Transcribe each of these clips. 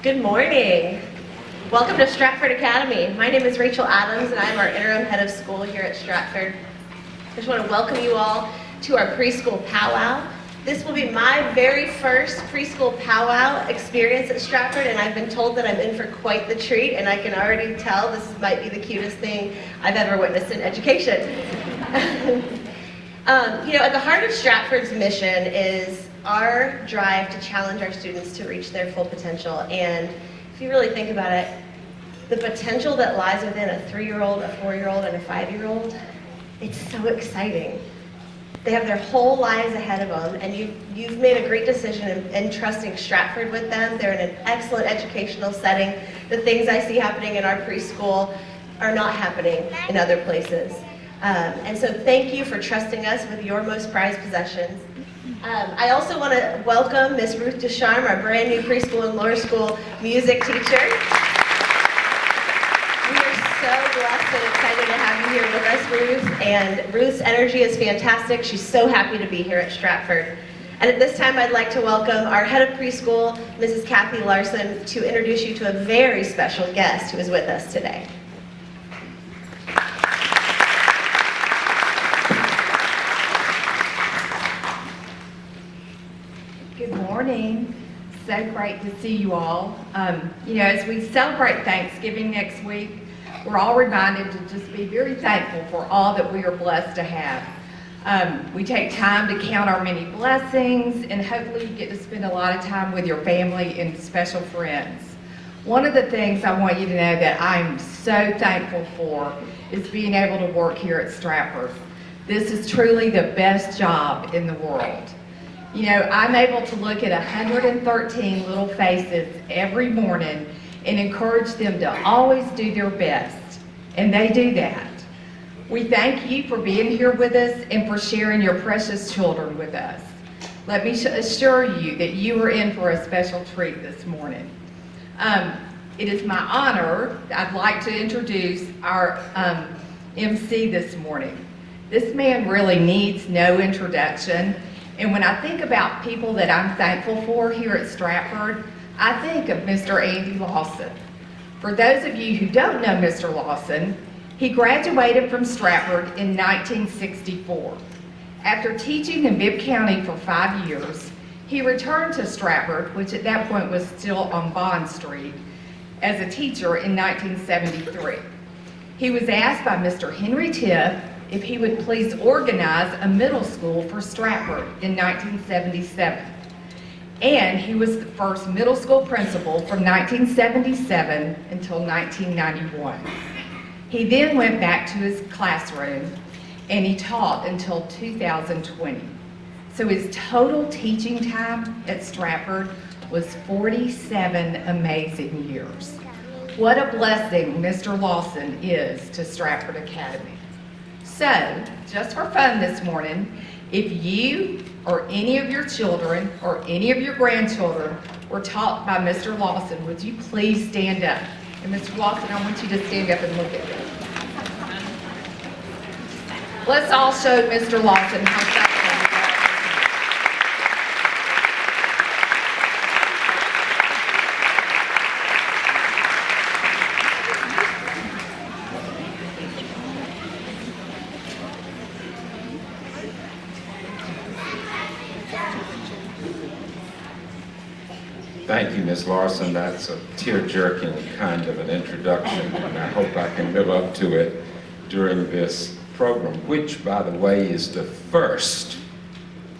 Good morning. Welcome to Stratford Academy. My name is Rachel Adams and I'm our interim head of school here at Stratford. I just want to welcome you all to our preschool powwow. This will be my very first preschool powwow experience at Stratford, and I've been told that I'm in for quite the treat, and I can already tell this might be the cutest thing I've ever witnessed in education. At the heart of Stratford's mission is our drive to challenge our students to reach their full potential. And if you really think about it, the potential that lies within a 3-year-old, a 4-year-old, and a 5-year-old, it's so exciting. They have their whole lives ahead of them, and you've made a great decision in trusting Stratford with them. They're in an excellent educational setting. The things I see happening in our preschool are not happening in other places. And so thank you for trusting us with your most prized possessions. I also want to welcome Miss Ruth Descharme, our brand new preschool and lower school music teacher. We are so blessed and excited to have you here with us, Ruth. And Ruth's energy is fantastic. She's so happy to be here at Stratford. And at this time, I'd like to welcome our head of preschool, Mrs. Kathy Lawson, to introduce you to a very special guest who is with us today. Good morning. So great to see you all. As we celebrate Thanksgiving next week, we're all reminded to just be very thankful for all that we are blessed to have. We take time to count our many blessings, and hopefully you get to spend a lot of time with your family and special friends. One of the things I want you to know that I'm so thankful for is being able to work here at Stratford. This is truly the best job in the world. I'm able to look at 113 little faces every morning and encourage them to always do their best, and they do that. We thank you for being here with us and for sharing your precious children with us. Let me assure you that you are in for a special treat this morning. It is my honor, I'd like to introduce our MC this morning. This man really needs no introduction. And when I think about people that I'm thankful for here at Stratford, I think of Mr. Andy Lawson. For those of you who don't know Mr. Lawson, he graduated from Stratford in 1964. After teaching in Bibb County for 5 years, he returned to Stratford, which at that point was still on Bond Street, as a teacher in 1973. He was asked by Mr. Henry Tiff if he would please organize a middle school for Stratford in 1977. And he was the first middle school principal from 1977 until 1991. He then went back to his classroom and he taught until 2020. So his total teaching time at Stratford was 47 amazing years. What a blessing Mr. Lawson is to Stratford Academy. So, just for fun this morning, if you or any of your children or any of your grandchildren were taught by Mr. Lawson, would you please stand up? And Mr. Lawson, I want you to stand up and look at me. Let's all show Mr. Lawson how thankful we are. Thank you, Ms. Lawson. That's a tear-jerking kind of an introduction, and I hope I can live up to it during this program, which, by the way, is the first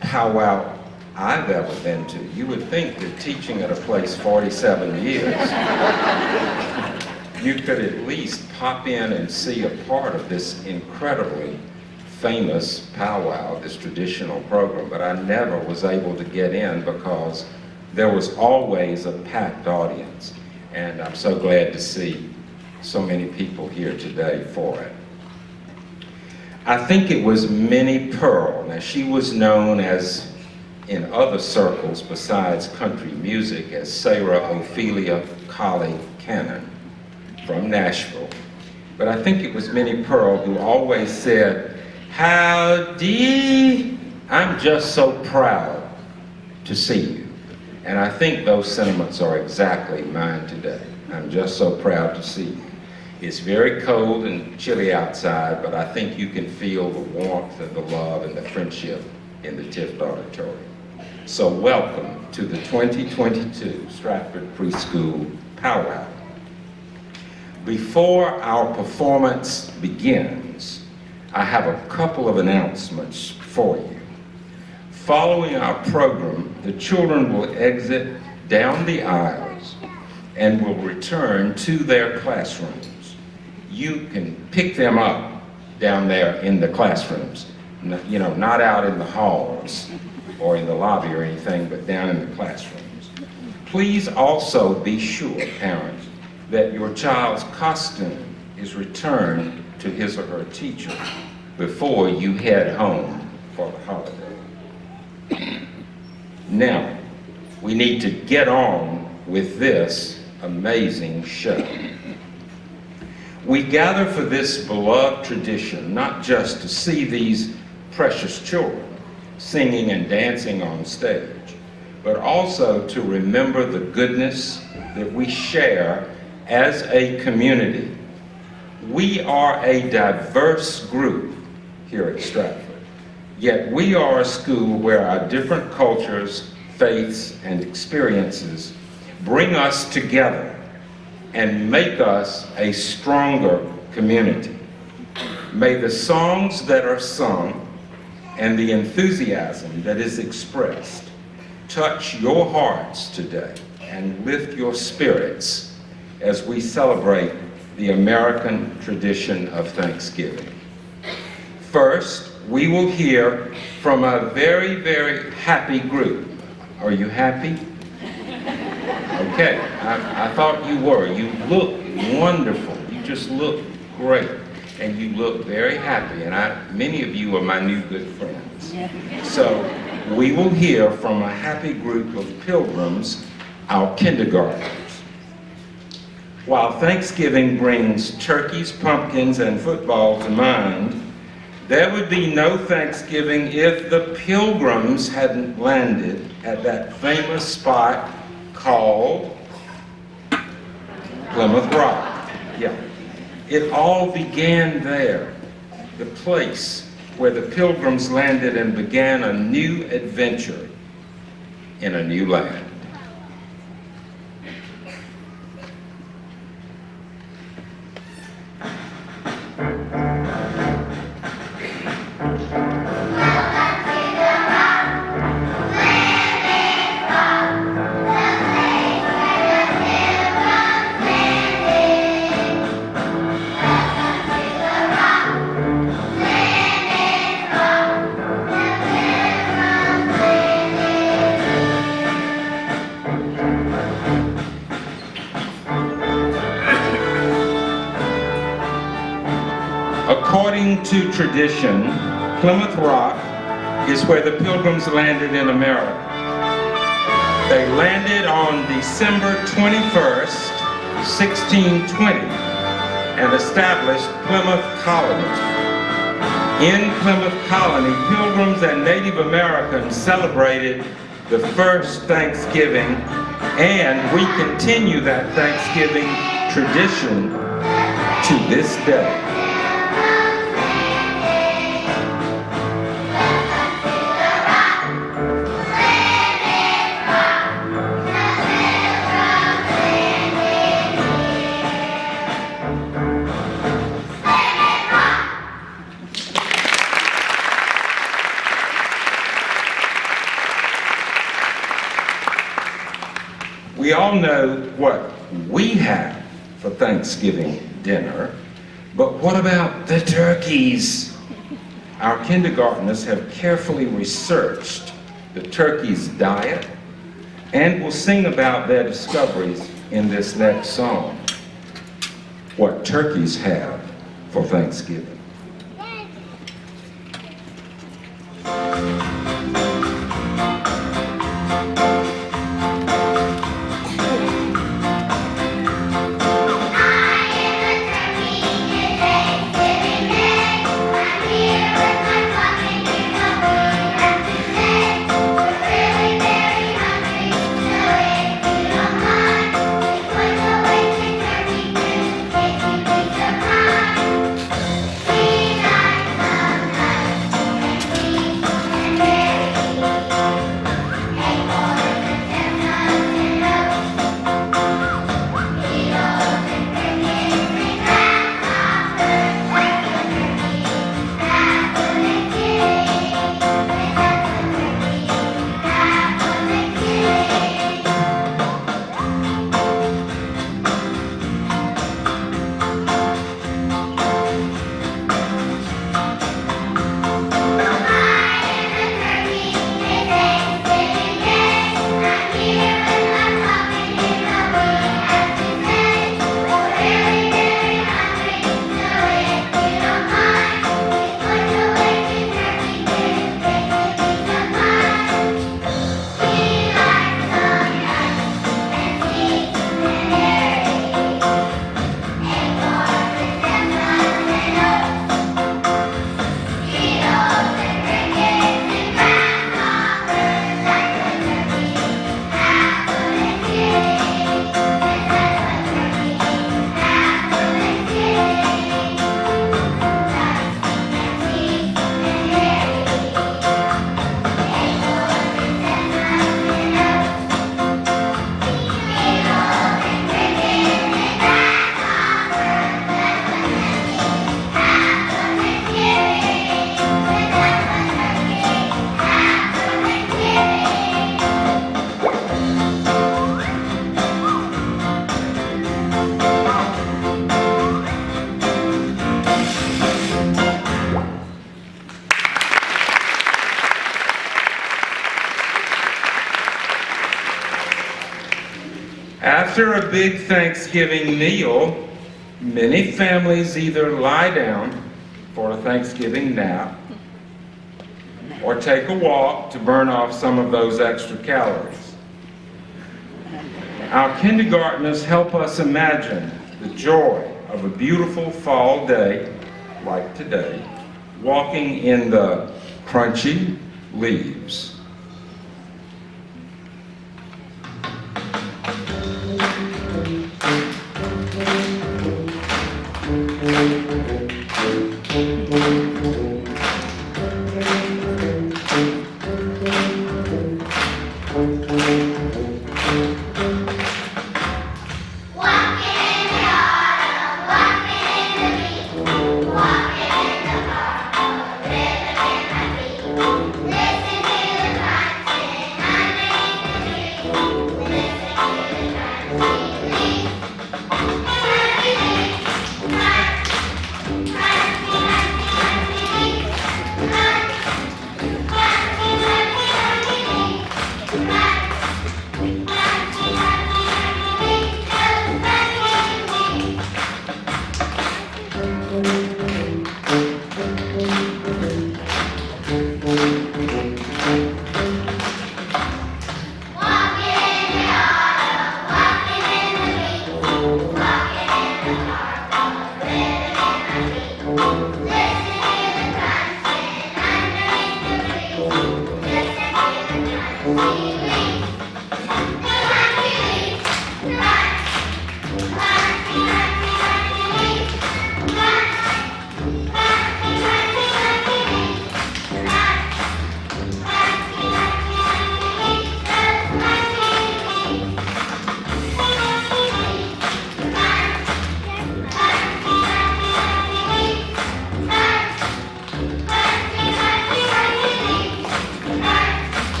powwow I've ever been to. You would think that teaching at a place 47 years, you could at least pop in and see a part of this incredibly famous powwow, this traditional program, but I never was able to get in because there was always a packed audience, and I'm so glad to see so many people here today for it. I think it was Minnie Pearl. Now, she was known as, in other circles besides country music, as Sarah Ophelia Colley Cannon from Nashville. But I think it was Minnie Pearl who always said, "Howdy, I'm just so proud to see you." And I think those sentiments are exactly mine today. I'm just so proud to see you. It's very cold and chilly outside, but I think you can feel the warmth and the love and the friendship in the Tift Auditorium. So welcome to the 2022 Stratford Preschool Pow Wow. Before our performance begins, I have a couple of announcements for you. Following our program, the children will exit down the aisles and will return to their classrooms. You can pick them up down there in the classrooms, not out in the halls or in the lobby or anything, but down in the classrooms. Please also be sure, parents, that your child's costume is returned to his or her teacher before you head home for the holiday. Now, we need to get on with this amazing show. We gather for this beloved tradition not just to see these precious children singing and dancing on stage, but also to remember the goodness that we share as a community. We are a diverse group here at Stratford, yet we are a school where our different cultures, faiths, and experiences bring us together and make us a stronger community. May the songs that are sung and the enthusiasm that is expressed touch your hearts today and lift your spirits as we celebrate the American tradition of Thanksgiving. First, we will hear from a very, very happy group. Are you happy? Okay, I thought you were. You look wonderful. You just look great. And you look very happy. And many of you are my new good friends. So we will hear from a happy group of pilgrims, our kindergartners. While Thanksgiving brings turkeys, pumpkins, and football to mind, there would be no Thanksgiving if the pilgrims hadn't landed at that famous spot called Plymouth Rock. Yeah. It all began there, the place where the pilgrims landed and began a new adventure in a new land. According to tradition, Plymouth Rock is where the pilgrims landed in America. They landed on December 21st, 1620, and established Plymouth Colony. In Plymouth Colony, pilgrims and Native Americans celebrated the first Thanksgiving, and we continue that Thanksgiving tradition to this day. We all know what we have for Thanksgiving dinner, but what about the turkeys? Our kindergartners have carefully researched the turkey's diet and will sing about their discoveries in this next song, What Turkeys Have for Thanksgiving. Thanksgiving Day. After a big Thanksgiving meal, many families either lie down for a Thanksgiving nap or take a walk to burn off some of those extra calories. Our kindergartners help us imagine the joy of a beautiful fall day, like today, walking in the crunchy leaves.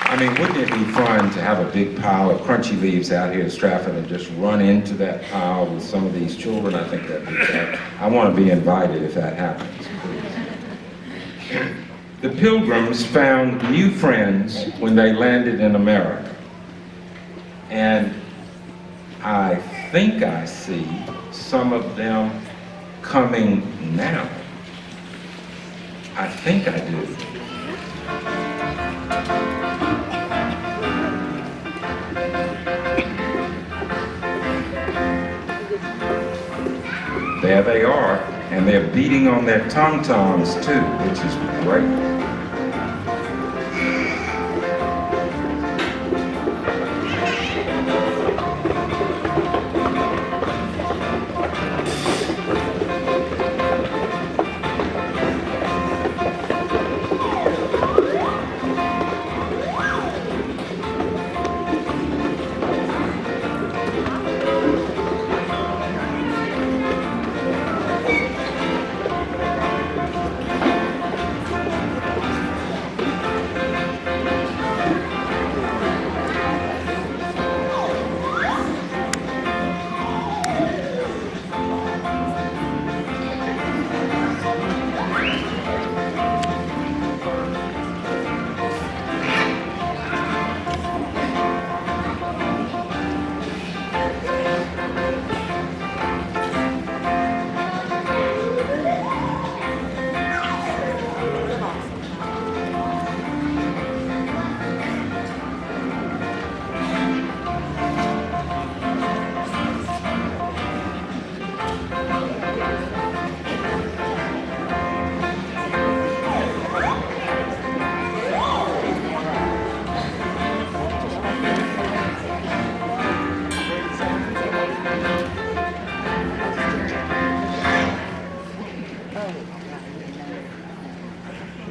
I mean, wouldn't it be fun to have a big pile of crunchy leaves out here at Stratford and just run into that pile with some of these children? I think that'd be fun. I want to be invited if that happens, please. The Pilgrims found new friends when they landed in America. And I think I see some of them coming now. I think I do. There they are, and they're beating on their tom-toms too, which is great.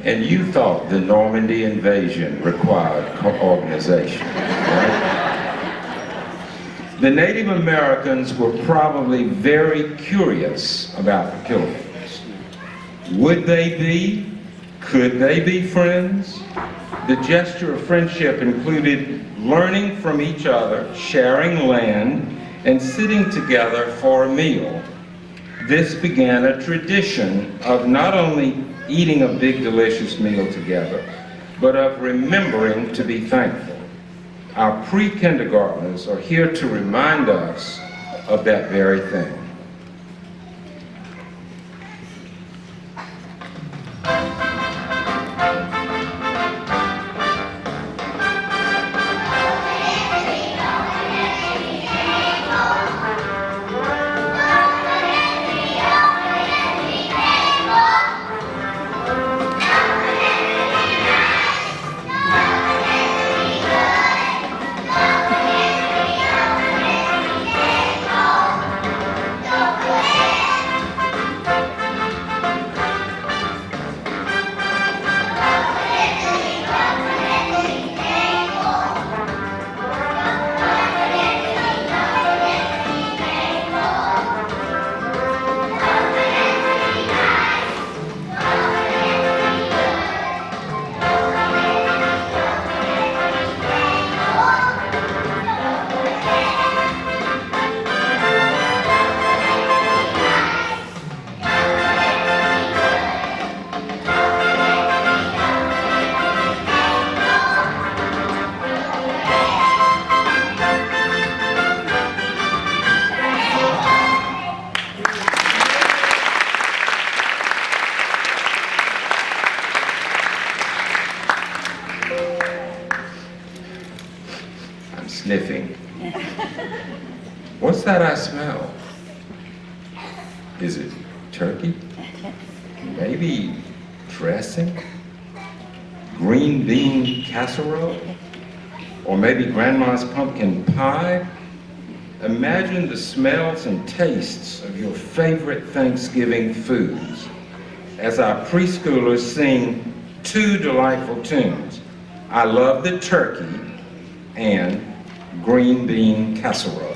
And you thought the Normandy invasion required organization, right? The Native Americans were probably very curious about the Pilgrims. Would they be? Could they be friends? The gesture of friendship included learning from each other, sharing land, and sitting together for a meal. This began a tradition of not only eating a big delicious meal together, but of remembering to be thankful. Our pre-kindergartners are here to remind us of that very thing. Sniffing. What's that I smell? Is it turkey? Maybe dressing? Green bean casserole? Or maybe grandma's pumpkin pie? Imagine the smells and tastes of your favorite Thanksgiving foods as our preschoolers sing two delightful tunes, I Love the Turkey and Green bean casserole.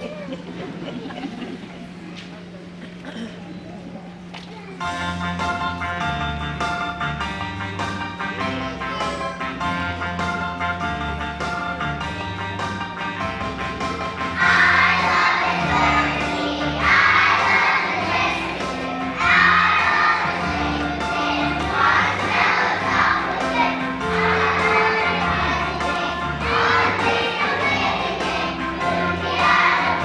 Yeah.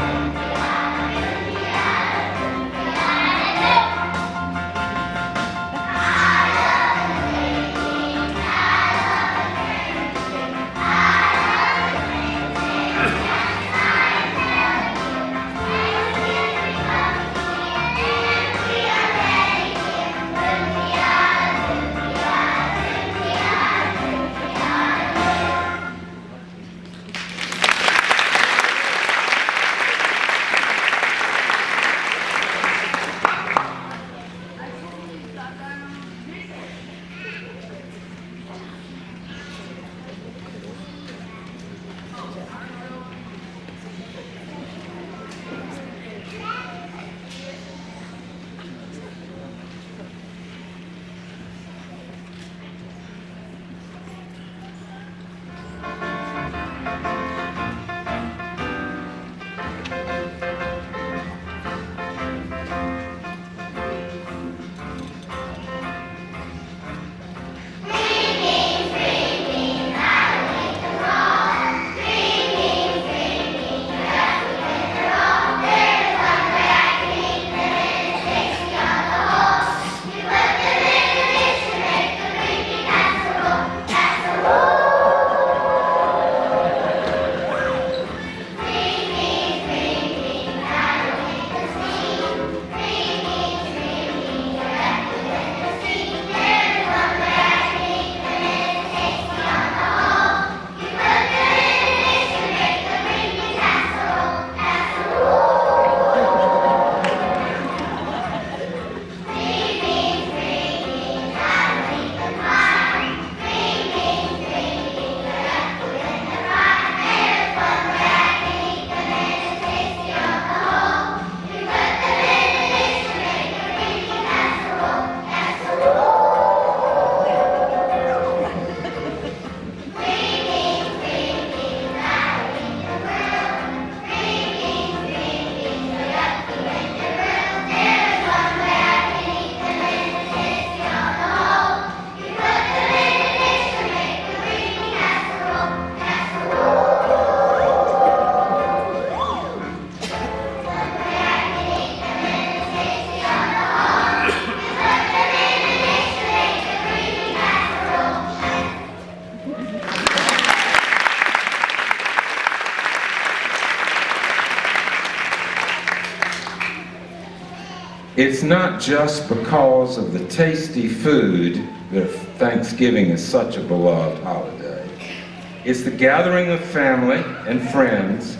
It's not just because of the tasty food that Thanksgiving is such a beloved holiday. It's the gathering of family and friends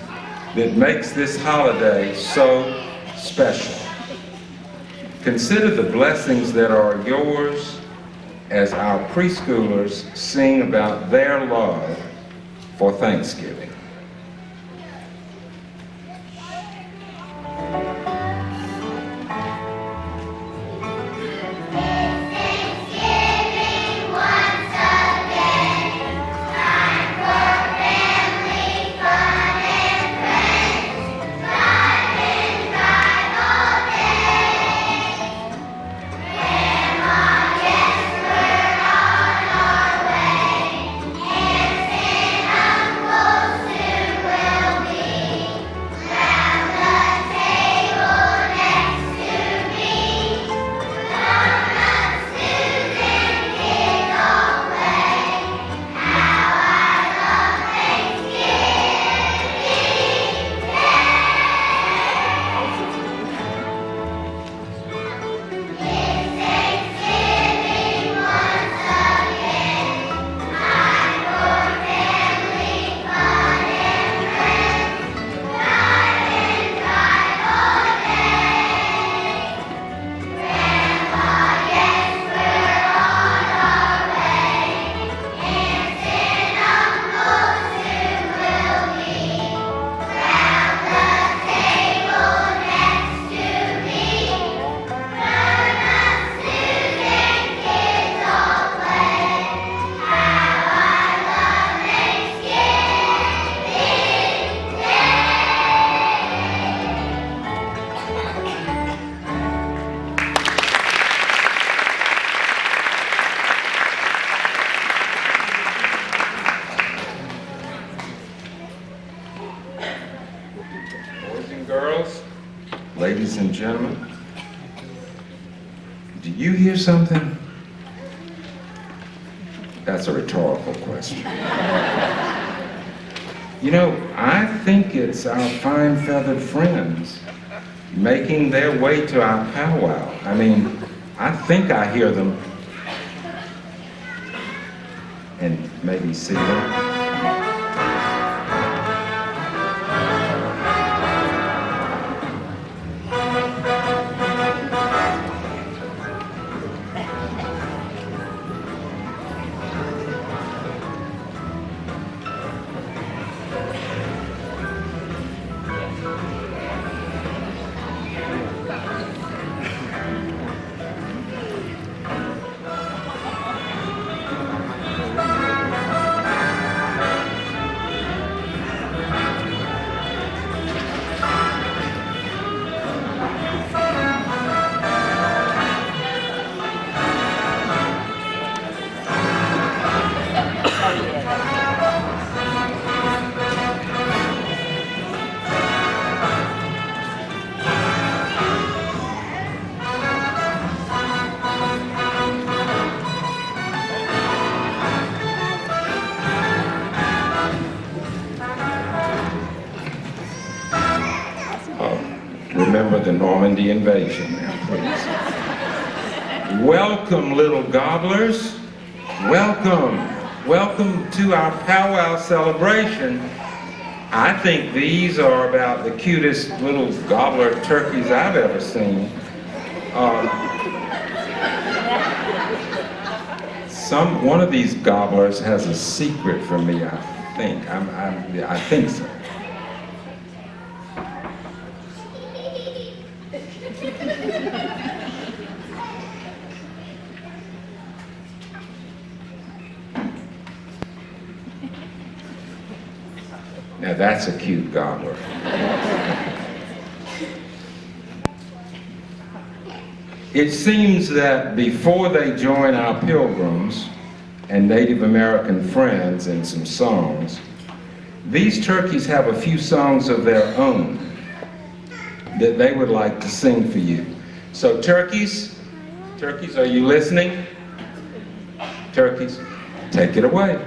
that makes this holiday so special. Consider the blessings that are yours as our preschoolers sing about their love for Thanksgiving. Girls, ladies and gentlemen, do you hear something? That's a rhetorical question. You know, I think it's our fine feathered friends making their way to our powwow. I mean, I think I hear them and maybe see them. Remember the Normandy invasion now, please. Welcome, little gobblers. Welcome. Welcome to our powwow celebration. I think these are about the cutest little gobbler turkeys I've ever seen. One of these gobblers has a secret for me, I think. I think so. Now that's a cute gobbler. It seems that before they join our pilgrims and Native American friends in some songs, these turkeys have a few songs of their own that they would like to sing for you. So turkeys, are you listening? Turkeys, take it away.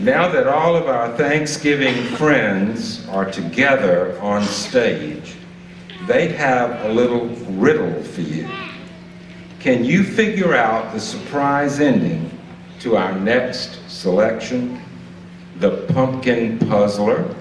Now that all of our Thanksgiving friends are together on stage, they have a little riddle for you. Can you figure out the surprise ending to our next selection, The Pumpkin Puzzler?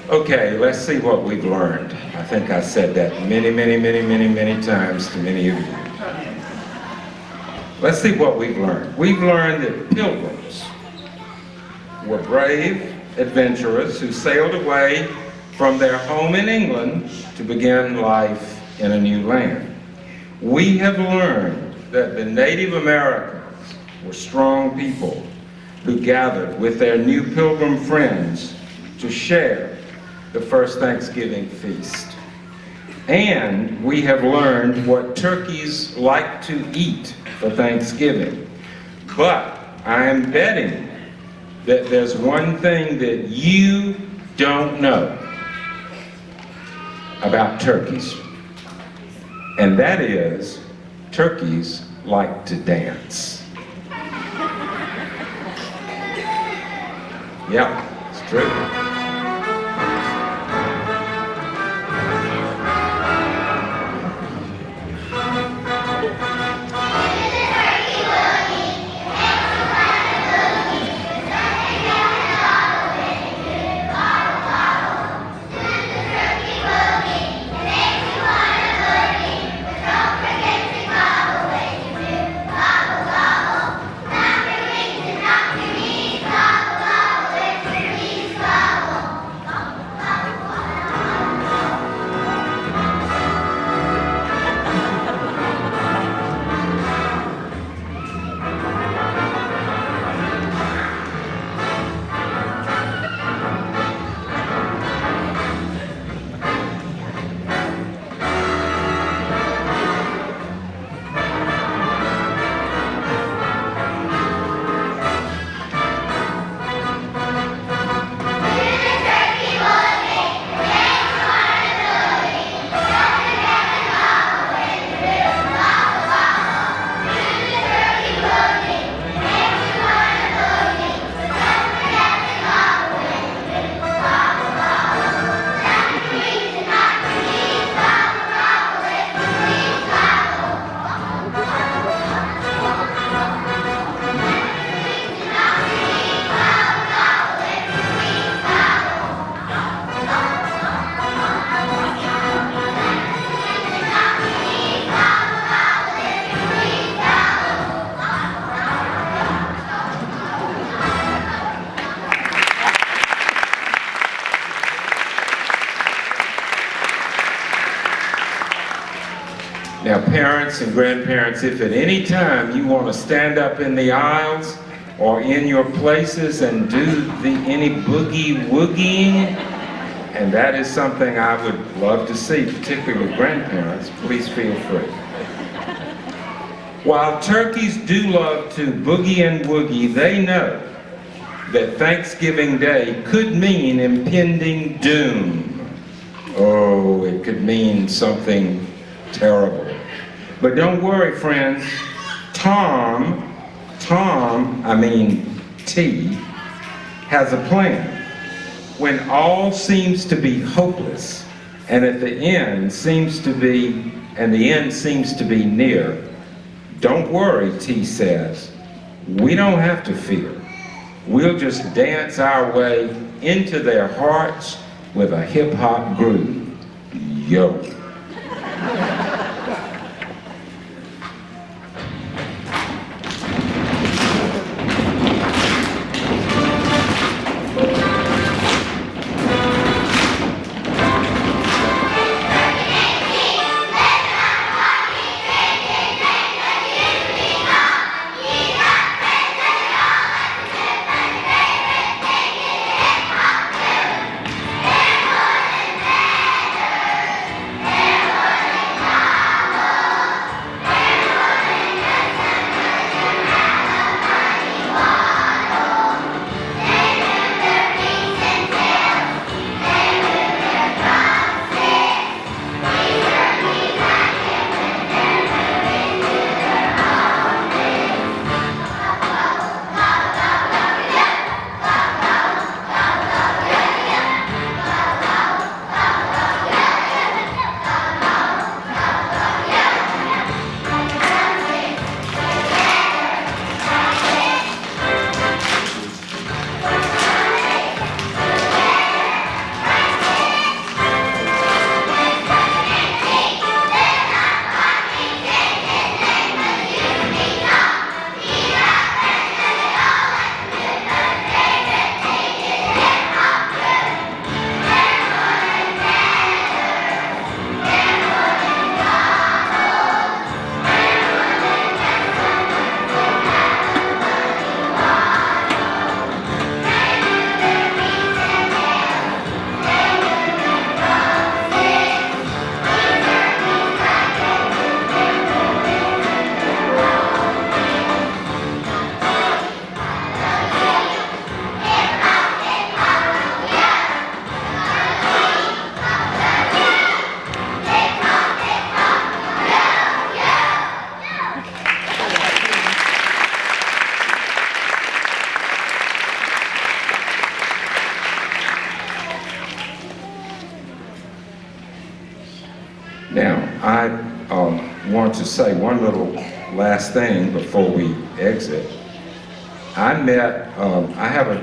Okay, let's see what we've learned. I think I said that many times to many of you. Let's see what we've learned. We've learned that pilgrims were brave adventurers who sailed away from their home in England to begin life in a new land. We have learned that the Native Americans were strong people who gathered with their new pilgrim friends to share the first Thanksgiving feast. And we have learned what turkeys like to eat for Thanksgiving. But I am betting that there's one thing that you don't know about turkeys. And that is, turkeys like to dance. Yeah, it's true. Now, parents and grandparents, if at any time you want to stand up in the aisles or in your places and do any boogie-woogieing, and that is something I would love to see, particularly with grandparents, please feel free. While turkeys do love to boogie and woogie, they know that Thanksgiving Day could mean impending doom. Oh, it could mean something terrible. But don't worry, friends. T, has a plan. When all seems to be hopeless, and the end seems to be near, don't worry, T says. We don't have to fear. We'll just dance our way into their hearts with a hip-hop groove. Yo. Now, I want to say one little last thing before we exit. I have a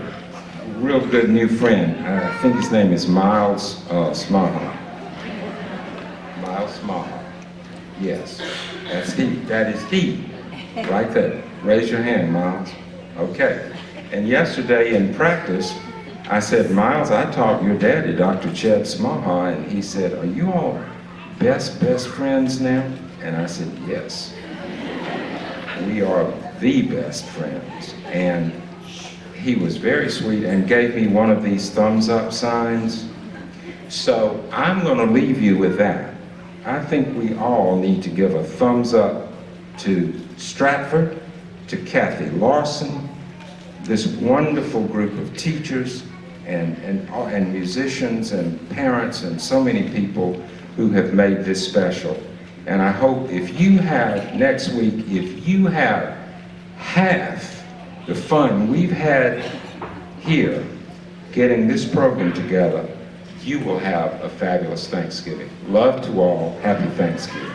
real good new friend. I think his name is Miles Smaha. Miles Smaha. Yes, that's he. That is he, right there. Raise your hand, Miles. Okay. And yesterday in practice, I said, Miles, I taught your daddy, Dr. Chet Smaha, and he said, are you all best friends now? And I said, yes. We are the best friends. And he was very sweet and gave me one of these thumbs up signs. So I'm going to leave you with that. I think we all need to give a thumbs up to Stratford, to Kathy Lawson, this wonderful group of teachers and musicians and parents and so many people who have made this special. And I hope if you have, next week, if you have half the fun we've had here getting this program together, you will have a fabulous Thanksgiving. Love to all. Happy Thanksgiving.